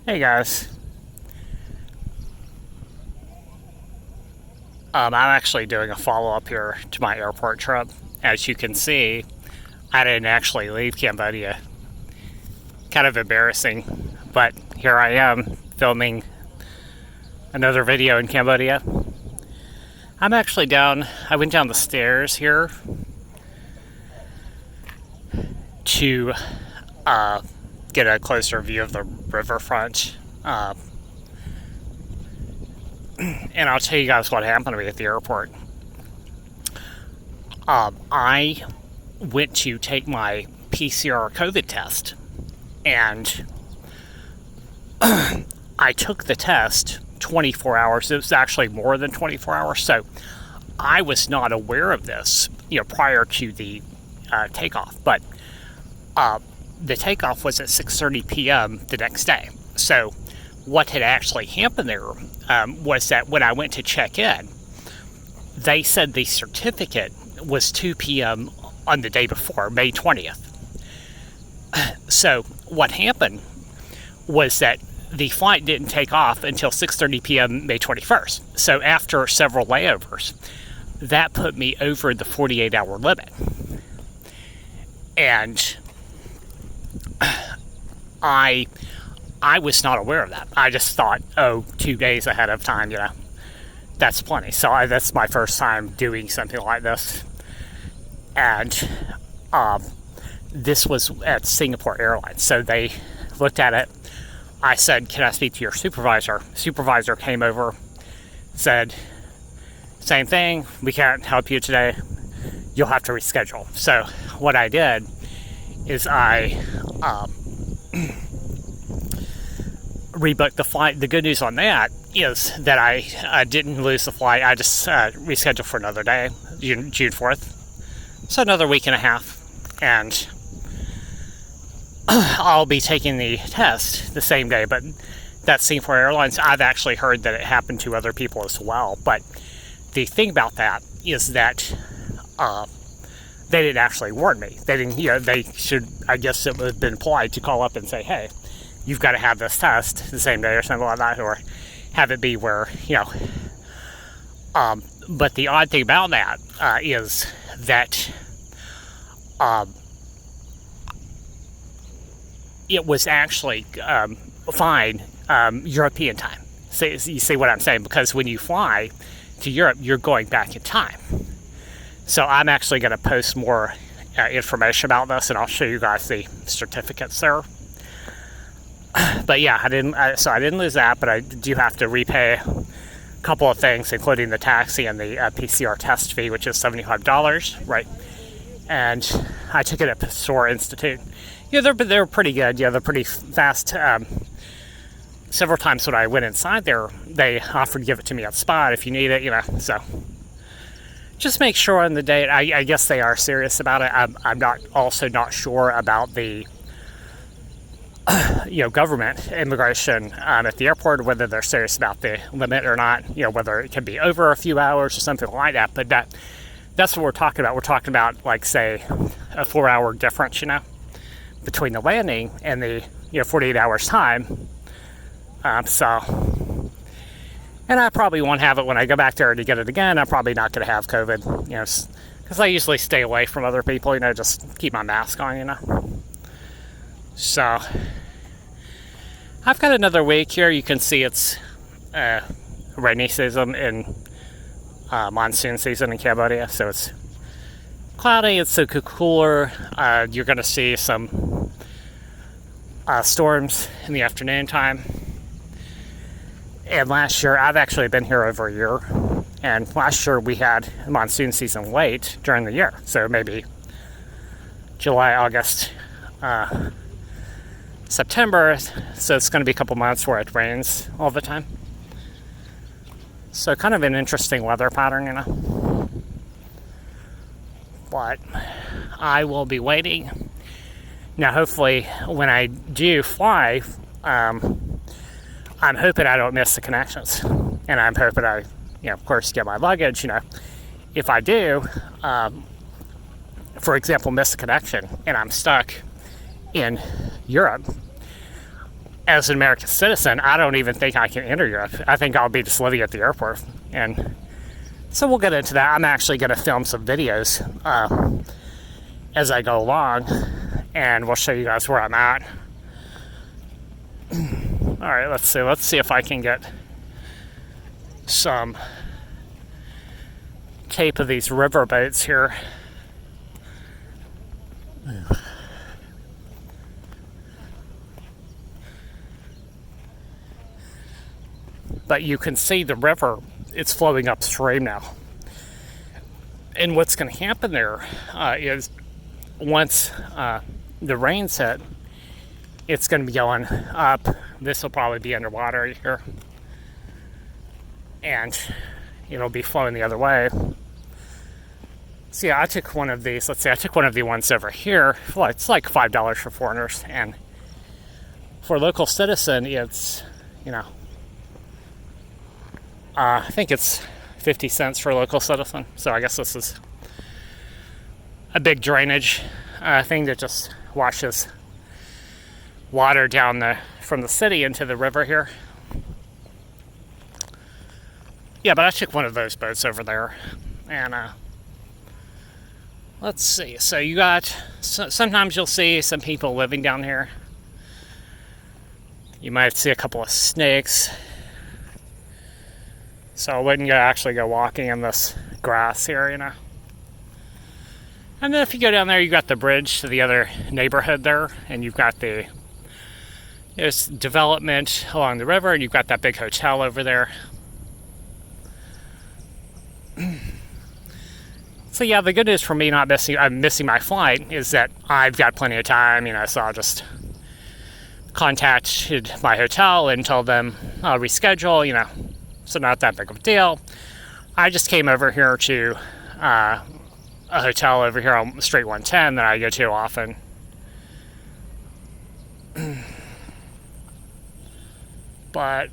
Hey guys, I'm actually doing a follow-up here to my airport trip. As you can see, I didn't actually leave Cambodia. Kind of embarrassing, but here I am filming another video in Cambodia. I'm actually I went down the stairs here to get a closer view of the riverfront. And I'll tell you guys what happened to me at the airport. I went to take my PCR COVID test, and I took the test 24 hours. It was actually more than 24 hours, so I was not aware of this, prior to the takeoff. But the takeoff was at 6:30 p.m. the next day. So what had actually happened there was that when I went to check in, they said the certificate was 2 p.m. on the day before, May 20th. So what happened was that the flight didn't take off until 6:30 p.m. May 21st. So after several layovers, that put me over the 48-hour limit. And I was not aware of that. I just thought, 2 days ahead of time, that's plenty. So that's my first time doing something like this. And this was at Singapore Airlines. So they looked at it. I said, "Can I speak to your supervisor?" Supervisor came over, said, "Same thing. We can't help you today. You'll have to reschedule." So what I did is I rebooked the flight. The good news on that is that I didn't lose the flight. I just rescheduled for another day, June 4th. So another week and a half. And I'll be taking the test the same day. But that's Singapore Airlines. I've actually heard that it happened to other people as well. But the thing about that is that they didn't actually warn me. They didn't, they should, I guess it would have been polite to call up and say, "Hey, you've got to have this test the same day," or something like that, or have it be where, but the odd thing about that is that it was actually fine European time. So you see what I'm saying? Because when you fly to Europe, you're going back in time. So I'm actually going to post more information about this, and I'll show you guys the certificates there. But yeah, I didn't lose that, but I do have to repay a couple of things, including the taxi and the PCR test fee, which is $75, right? And I took it at Pasteur Institute. They're pretty good. They're pretty fast. Several times when I went inside there, they offered to give it to me on the spot if you need it, So just make sure on the date. I guess they are serious about it. I'm not sure about the government immigration at the airport, whether they're serious about the limit or not, whether it can be over a few hours or something like that. But that's what we're talking about. We're talking about, like, say, a 4-hour difference, between the landing and the 48 hours time. And I probably won't have it when I go back there to get it again. I'm probably not going to have COVID, because I usually stay away from other people, just keep my mask on, So I've got another week here. You can see it's rainy season in monsoon season in Cambodia. So it's cloudy, it's so cooler. You're going to see some storms in the afternoon time. And last year, I've actually been here over a year. And last year we had monsoon season late during the year. So maybe July, August, September. So it's going to be a couple months where it rains all the time. So kind of an interesting weather pattern, But I will be waiting. Now, hopefully, when I do fly, I'm hoping I don't miss the connections. And I'm hoping I, of course, get my luggage. If I do, for example, miss a connection and I'm stuck in Europe, as an American citizen, I don't even think I can enter Europe. I think I'll be just living at the airport. And so we'll get into that. I'm actually going to film some videos as I go along, and we'll show you guys where I'm at. All right, let's see if I can get some tape of these river boats here. But you can see the river, it's flowing upstream now. And what's going to happen there is once the rains hit, it's going to be going up. This will probably be underwater here. And it'll be flowing the other way. So yeah, I took one of these. Let's say I took one of the ones over here. Well, it's like $5 for foreigners. And for a local citizen, it's, you know, I think it's 50 cents for a local citizen. So I guess this is a big drainage thing that just washes water down from the city into the river here. Yeah, but I took one of those boats over there. And let's see. So you got, sometimes you'll see some people living down here. You might see a couple of snakes. So I wouldn't actually go walking in this grass here, you know. And then if you go down there, you got the bridge to the other neighborhood there, and you've got there's development along the river, and you've got that big hotel over there. So yeah, the good news for me I'm missing my flight is that I've got plenty of time, you know, so I'll just contacted my hotel and told them I'll reschedule, you know. So not that big of a deal. I just came over here to a hotel over here on Street 110 that I go to often. But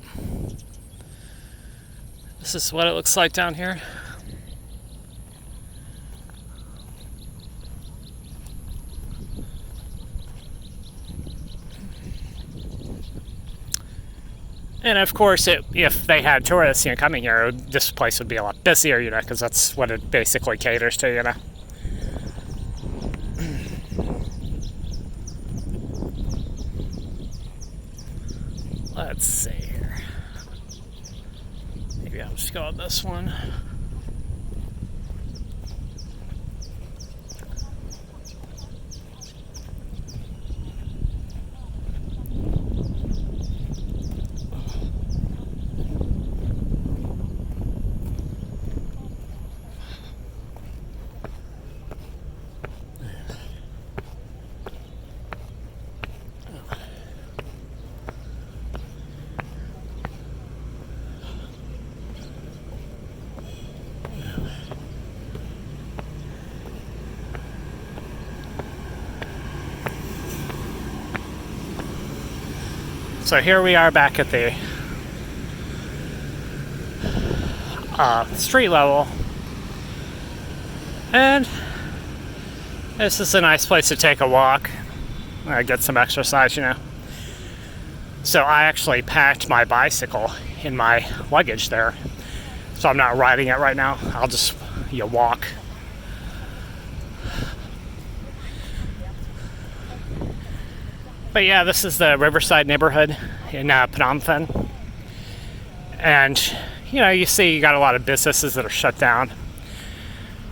this is what it looks like down here. And of course, if they had tourists, you know, coming here, this place would be a lot busier, you know, because that's what it basically caters to, you know. Let's see here. Maybe I'll just go on this one. So here we are back at the street level, and this is a nice place to take a walk, get some exercise, you know. So I actually packed my bicycle in my luggage there, so I'm not riding it right now. I'll just walk. But yeah, this is the Riverside neighborhood in Phnom Penh. And, you know, you see you got a lot of businesses that are shut down.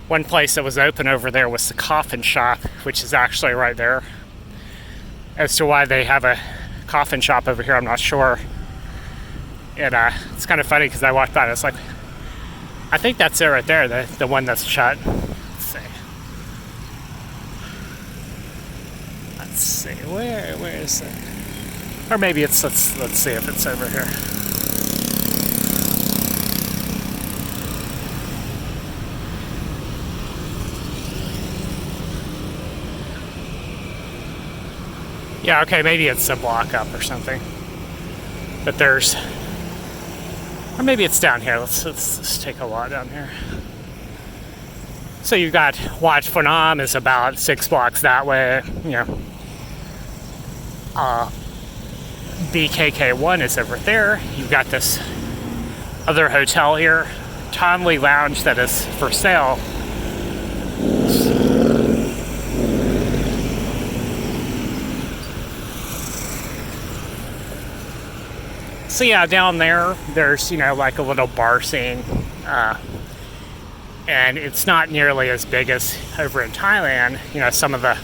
One place that was open over there was the coffin shop, which is actually right there. As to why they have a coffin shop over here, I'm not sure. And it's kind of funny because I walked by and it's like, I think that's it right there, the one that's shut. Let's see, where is it? Or maybe it's, let's see if it's over here. Yeah, okay, maybe it's a block up or something. But there's, or maybe it's down here. Let's take a walk down here. So you got Wat Phnom is about 6 blocks that way, you know. BKK1 is over there. You've got this other hotel here, Tonley Lounge, that is for sale. So yeah, down there's, like a little bar scene. And it's not nearly as big as over in Thailand. Some of the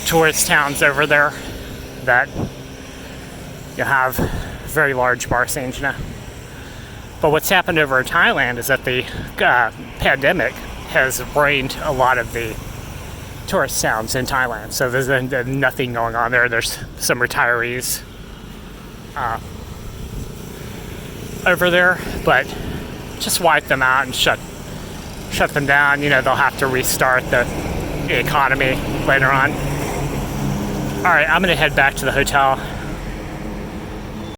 tourist towns over there that you have very large bar scenes, But what's happened over in Thailand is that the pandemic has ruined a lot of the tourist towns in Thailand. So there's nothing going on there. There's some retirees over there, but just wipe them out and shut them down. They'll have to restart the economy later on. All right, I'm gonna head back to the hotel.